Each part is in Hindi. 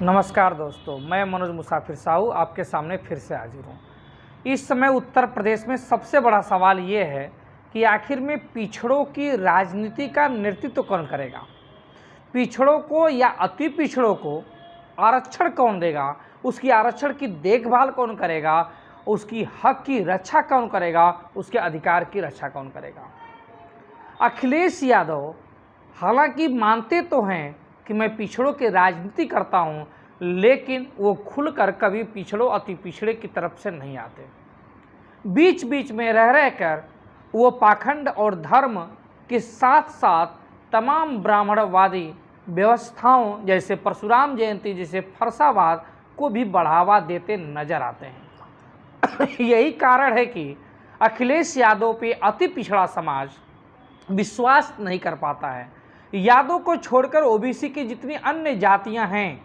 नमस्कार दोस्तों, मैं मनोज मुसाफिर साहू आपके सामने फिर से हाजिर हूँ। इस समय उत्तर प्रदेश में सबसे बड़ा सवाल ये है कि आखिर में पिछड़ों की राजनीति का नेतृत्व कौन करेगा। पिछड़ों को या अति पिछड़ों को आरक्षण कौन देगा, उसकी आरक्षण की देखभाल कौन करेगा, उसकी हक की रक्षा कौन करेगा, उसके अधिकार की रक्षा कौन करेगा। अखिलेश यादव हालांकि मानते तो हैं कि मैं पिछड़ों की राजनीति करता हूं, लेकिन वो खुलकर कभी पिछड़ों अति पिछड़े की तरफ से नहीं आते। बीच बीच में रह रहकर वो पाखंड और धर्म के साथ साथ तमाम ब्राह्मणवादी व्यवस्थाओं जैसे परशुराम जयंती जैसे फरसावाद को भी बढ़ावा देते नजर आते हैं। यही कारण है कि अखिलेश यादव पे अति पिछड़ा समाज विश्वास नहीं कर पाता है। यादव को छोड़कर ओबीसी की जितनी अन्य जातियां हैं,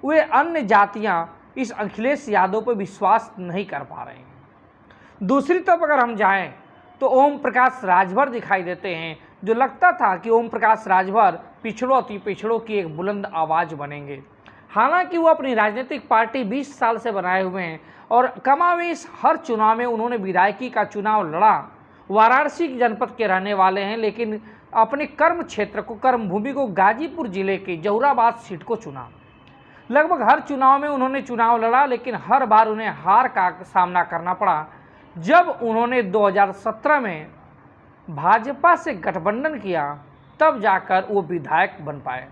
वे अन्य जातियां इस अखिलेश यादव पर विश्वास नहीं कर पा रहे हैं। दूसरी तरफ अगर हम जाएं तो ओम प्रकाश राजभर दिखाई देते हैं, जो लगता था कि ओम प्रकाश राजभर पिछड़ों अति पिछड़ों की एक बुलंद आवाज़ बनेंगे। हालांकि वो अपनी राजनीतिक पार्टी 20 साल से बनाए हुए हैं और कमावेश हर चुनाव में उन्होंने विधायकी का चुनाव लड़ा। वाराणसी जनपद के रहने वाले हैं, लेकिन अपने कर्म क्षेत्र को, कर्म भूमि को गाजीपुर जिले के जहुराबाद सीट को चुना। लगभग हर चुनाव में उन्होंने चुनाव लड़ा, लेकिन हर बार उन्हें हार का सामना करना पड़ा। जब उन्होंने 2017 में भाजपा से गठबंधन किया, तब जाकर वो विधायक बन पाए।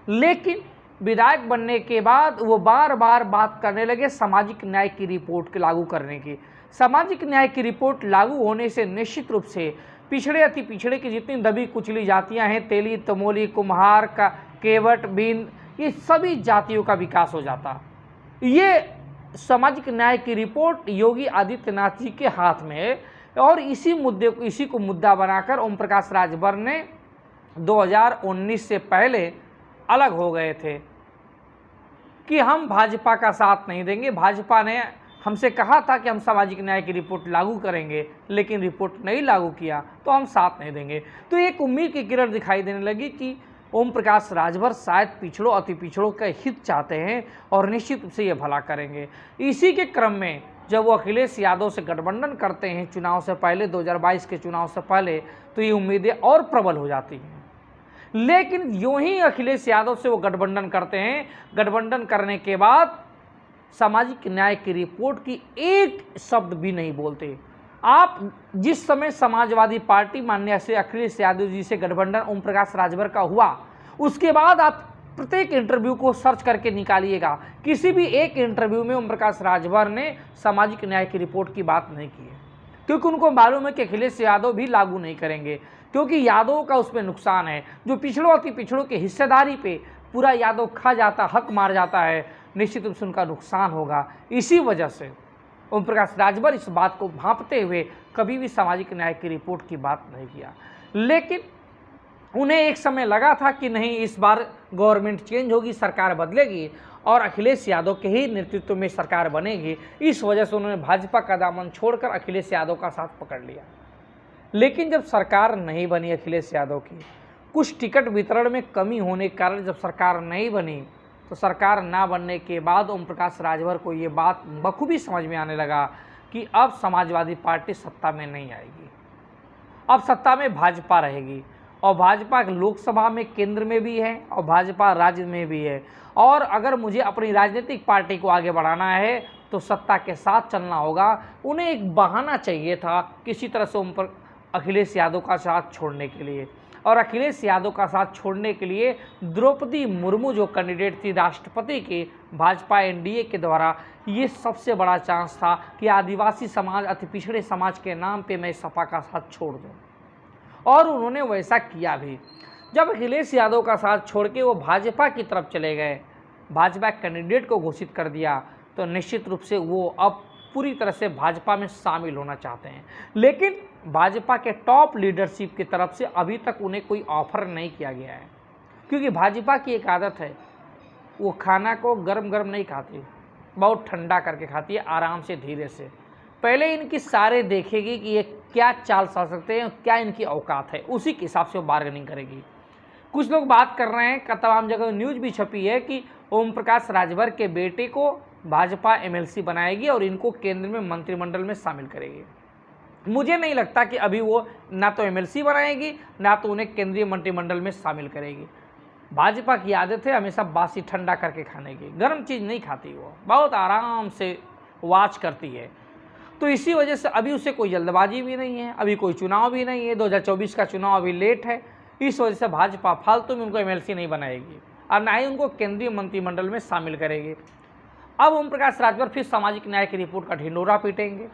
लेकिन विधायक बनने के बाद वो बार बार बात करने लगे सामाजिक न्याय की रिपोर्ट लागू करने की। सामाजिक न्याय की रिपोर्ट लागू होने से निश्चित रूप से पिछड़े अति पिछड़े की जितनी दबी कुचली जातियां हैं, तेली, तमोली, कुम्हार, का केवट, बीन, ये सभी जातियों का विकास हो जाता। ये सामाजिक न्याय की रिपोर्ट योगी आदित्यनाथ जी के हाथ में है और इसी को मुद्दा बनाकर ओम प्रकाश राजभर ने 2019 से पहले अलग हो गए थे कि हम भाजपा का साथ नहीं देंगे। भाजपा ने हमसे कहा था कि हम सामाजिक न्याय की रिपोर्ट लागू करेंगे, लेकिन रिपोर्ट नहीं लागू किया तो हम साथ नहीं देंगे। तो एक उम्मीद की किरण दिखाई देने लगी कि ओम प्रकाश राजभर शायद पिछड़ों अति पिछड़ों का हित चाहते हैं और निश्चित रूप से ये भला करेंगे। इसी के क्रम में जब वो अखिलेश यादव से गठबंधन करते हैं चुनाव से पहले, 2022 के चुनाव से पहले, तो ये उम्मीदें और प्रबल हो जाती हैं। लेकिन यूं ही अखिलेश यादव से वो गठबंधन करते हैं, गठबंधन करने के बाद सामाजिक न्याय की रिपोर्ट की एक शब्द भी नहीं बोलते। आप जिस समय समाजवादी पार्टी माननीय से अखिलेश यादव जी से गठबंधन ओम प्रकाश राजभर का हुआ, उसके बाद आप प्रत्येक इंटरव्यू को सर्च करके निकालिएगा, किसी भी एक इंटरव्यू में ओम प्रकाश राजभर ने सामाजिक न्याय की रिपोर्ट की बात नहीं की है, क्योंकि उनको मालूम है कि अखिलेश यादव भी लागू नहीं करेंगे, क्योंकि यादव का उसमें नुकसान है। जो पिछड़ों अति पिछड़ों की हिस्सेदारी पे पूरा यादव खा जाता, हक मार जाता है, निश्चित रूप से उनका नुकसान होगा। इसी वजह से ओम प्रकाश राजभर इस बात को भांपते हुए कभी भी सामाजिक न्याय की रिपोर्ट की बात नहीं किया। लेकिन उन्हें एक समय लगा था कि नहीं, इस बार गवर्नमेंट चेंज होगी, सरकार बदलेगी और अखिलेश यादव के ही नेतृत्व में सरकार बनेगी। इस वजह से उन्होंने भाजपा का दामन छोड़कर अखिलेश यादव का साथ पकड़ लिया। लेकिन जब सरकार नहीं बनी अखिलेश यादव की, कुछ टिकट वितरण में कमी होने के कारण जब सरकार नहीं बनी, तो सरकार ना बनने के बाद ओम प्रकाश राजभर को ये बात बखूबी समझ में आने लगा कि अब समाजवादी पार्टी सत्ता में नहीं आएगी, अब सत्ता में भाजपा रहेगी। और भाजपा लोकसभा में, केंद्र में भी है और भाजपा राज्य में भी है। और अगर मुझे अपनी राजनीतिक पार्टी को आगे बढ़ाना है तो सत्ता के साथ चलना होगा। उन्हें एक बहाना चाहिए था किसी तरह से अखिलेश यादव का साथ छोड़ने के लिए। और अखिलेश यादव का साथ छोड़ने के लिए द्रौपदी मुर्मू जो कैंडिडेट थी राष्ट्रपति की भाजपा एनडीए के द्वारा, ये सबसे बड़ा चांस था कि आदिवासी समाज, अति पिछड़े समाज के नाम पे मैं सपा का साथ छोड़ दूं। और उन्होंने वैसा किया भी। जब अखिलेश यादव का साथ छोड़ के वो भाजपा की तरफ चले गए, भाजपा कैंडिडेट को घोषित कर दिया, तो निश्चित रूप से वो अब पूरी तरह से भाजपा में शामिल होना चाहते हैं। लेकिन भाजपा के टॉप लीडरशिप की तरफ से अभी तक उन्हें कोई ऑफर नहीं किया गया है, क्योंकि भाजपा की एक आदत है, वो खाना को गरम गरम नहीं खाती, बहुत ठंडा करके खाती है, आराम से, धीरे से। पहले इनकी सारे देखेगी कि ये क्या चाल चल सकते हैं, क्या इनकी औकात है, उसी के हिसाब से वो बार्गेनिंग करेगी। कुछ लोग बात कर रहे हैं, तमाम जगह न्यूज़ भी छपी है कि ओम प्रकाश राजभर के बेटे को भाजपा एमएलसी बनाएगी और इनको केंद्र में मंत्रिमंडल में शामिल करेगी। मुझे नहीं लगता कि अभी वो ना तो एमएलसी बनाएगी ना तो उन्हें केंद्रीय मंत्रिमंडल में शामिल करेगी। भाजपा की आदत है हमेशा बासी ठंडा करके खाने की, गर्म चीज़ नहीं खाती, वो बहुत आराम से वॉच करती है। तो इसी वजह से अभी उसे कोई जल्दबाजी भी नहीं है, अभी कोई चुनाव भी नहीं है, 2024 का चुनाव अभी लेट है। इस वजह से भाजपा फालतू में उनको एमएलसी नहीं बनाएगी और ना ही उनको केंद्रीय मंत्रिमंडल में शामिल करेगी। अब ओम प्रकाश राजभर फिर सामाजिक न्याय की रिपोर्ट का ढिंढोरा पीटेंगे।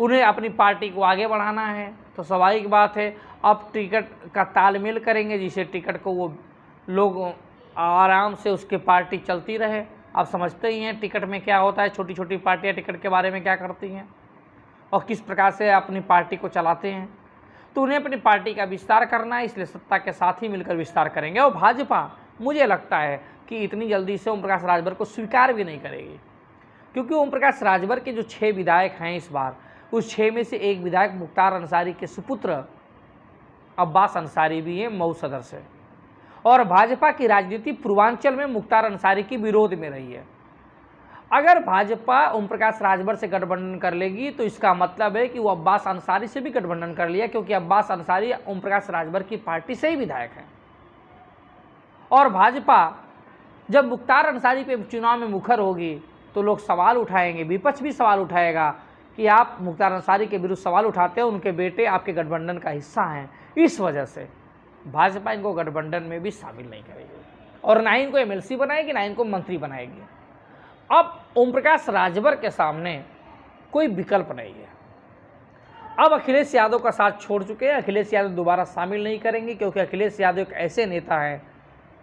उन्हें अपनी पार्टी को आगे बढ़ाना है तो स्वाभाविक बात है अब टिकट का तालमेल करेंगे, जिसे टिकट को वो लोग आराम से उसकी पार्टी चलती रहे। आप समझते ही हैं टिकट में क्या होता है, छोटी छोटी पार्टियां टिकट के बारे में क्या करती हैं और किस प्रकार से अपनी पार्टी को चलाते हैं। तो उन्हें अपनी पार्टी का विस्तार करना है, इसलिए सत्ता के साथ ही मिलकर विस्तार करेंगे। और भाजपा मुझे लगता है कि इतनी जल्दी से ओम प्रकाश राजभर को स्वीकार भी नहीं करेगी, क्योंकि ओम प्रकाश राजभर के जो 6 विधायक हैं इस बार, उस 6 में से एक विधायक मुख्तार अंसारी के सुपुत्र अब्बास अंसारी भी हैं मऊ सदर से। और भाजपा की राजनीति पूर्वांचल में मुख्तार अंसारी के विरोध में रही है। अगर भाजपा ओम प्रकाश राजभर से गठबंधन कर लेगी तो इसका मतलब है कि वो अब्बास अंसारी से भी गठबंधन कर लिया, क्योंकि अब्बास अंसारी ओम प्रकाश राजभर की पार्टी से ही विधायक है। और भाजपा जब मुख्तार अंसारी पे चुनाव में मुखर होगी तो लोग सवाल उठाएंगे, विपक्ष भी सवाल उठाएगा कि आप मुख्तार अंसारी के विरुद्ध सवाल उठाते हो, उनके बेटे आपके गठबंधन का हिस्सा हैं। इस वजह से भाजपा इनको गठबंधन में भी शामिल नहीं करेगी और ना ही इनको एमएलसी बनाएगी ना इनको मंत्री बनाएगी। अब ओम प्रकाश राजभर के सामने कोई विकल्प नहीं है। अब अखिलेश यादव का साथ छोड़ चुके हैं, अखिलेश यादव दोबारा शामिल नहीं करेंगे, क्योंकि अखिलेश यादव एक ऐसे नेता हैं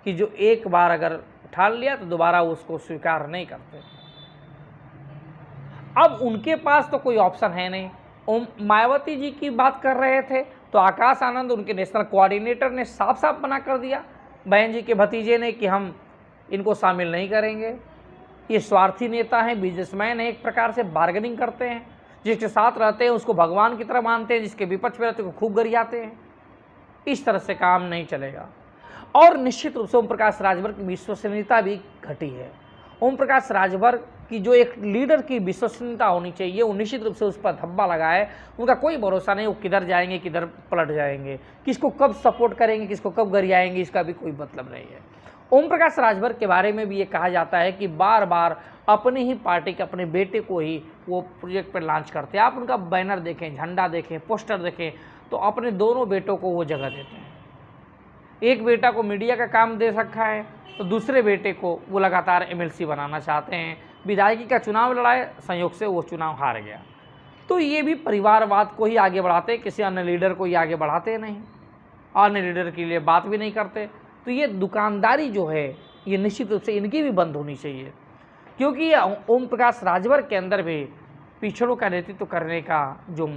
कि जो एक बार अगर ठान लिया तो दोबारा उसको स्वीकार नहीं करते। अब उनके पास तो कोई ऑप्शन है नहीं। ओम मायावती जी की बात कर रहे थे तो आकाश आनंद उनके नेशनल कोऑर्डिनेटर ने साफ साफ मना कर दिया, बहन जी के भतीजे ने, कि हम इनको शामिल नहीं करेंगे। ये स्वार्थी नेता हैं, बिजनेसमैन हैं, एक प्रकार से बार्गेनिंग करते हैं, जिसके साथ रहते हैं उसको भगवान की तरह मानते हैं, जिसके विपक्ष में रहते हैं खूब गरियाते हैं। इस तरह से काम नहीं चलेगा। और निश्चित रूप से ओम प्रकाश राजभर की विश्वसनीयता भी घटी है। ओम प्रकाश राजभर की जो एक लीडर की विश्वसनीयता होनी चाहिए वो निश्चित रूप से उस पर धब्बा लगा है। उनका कोई भरोसा नहीं, वो किधर जाएंगे किधर पलट जाएंगे, किसको कब सपोर्ट करेंगे किसको कब गरियाएंगे, इसका भी कोई मतलब नहीं है। ओम प्रकाश राजभर के बारे में भी ये कहा जाता है कि बार बार अपनी ही पार्टी के अपने बेटे को ही वो प्रोजेक्ट पर लॉन्च करते हैं। आप उनका बैनर देखें, झंडा देखें, पोस्टर देखें तो अपने दोनों बेटों को वो जगह देते हैं। एक बेटा को मीडिया का काम दे रखा है तो दूसरे बेटे को वो लगातार एमएलसी बनाना चाहते हैं। विधायकी का चुनाव लड़ाए, संयोग से वो चुनाव हार गया। तो ये भी परिवारवाद को ही आगे बढ़ाते हैं, किसी अन्य लीडर को ही आगे बढ़ाते नहीं, अन्य लीडर के लिए बात भी नहीं करते। तो ये दुकानदारी जो है ये निश्चित रूप से इनकी भी बंद होनी चाहिए, क्योंकि ओम प्रकाश राजभर के अंदर भी पिछड़ों का नेतृत्व करने का जो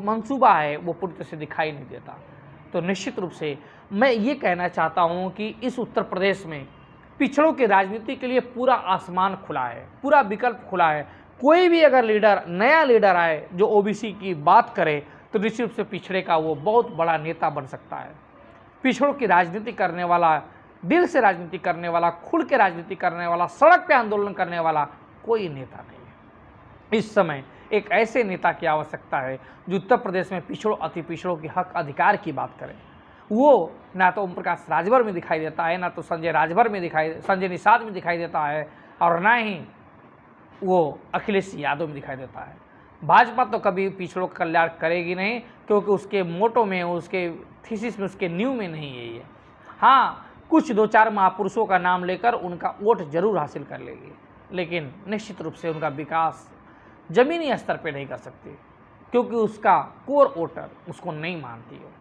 मंसूबा है वो पूरी तरह से दिखाई नहीं देता। तो निश्चित रूप से मैं ये कहना चाहता हूँ कि इस उत्तर प्रदेश में पिछड़ों की राजनीति के लिए पूरा आसमान खुला है, पूरा विकल्प खुला है। कोई भी अगर लीडर, नया लीडर आए जो ओबीसी की बात करे तो निश्चित रूप से पिछड़े का वो बहुत बड़ा नेता बन सकता है। पिछड़ों की राजनीति करने वाला, दिल से राजनीति करने वाला, खुल के राजनीति करने वाला, सड़क पे आंदोलन करने वाला कोई नेता नहीं है। इस समय एक ऐसे नेता की आवश्यकता है जो उत्तर प्रदेश में पिछड़ों, अति पिछड़ों के हक अधिकार की बात करे। वो ना तो ओम प्रकाश राजभर में दिखाई देता है, ना तो संजय निषाद में दिखाई देता है, और ना ही वो अखिलेश यादव में दिखाई देता है। भाजपा तो कभी पिछड़ों का कल्याण करेगी नहीं, क्योंकि उसके मोटो में, उसके थीसिस में, उसके न्यू में नहीं है ये। हाँ, कुछ 2-4 महापुरुषों का नाम लेकर उनका वोट जरूर हासिल कर लेगी, लेकिन निश्चित रूप से उनका विकास ज़मीनी स्तर पे नहीं कर सकती, क्योंकि उसका कोर वोटर उसको नहीं मानती है।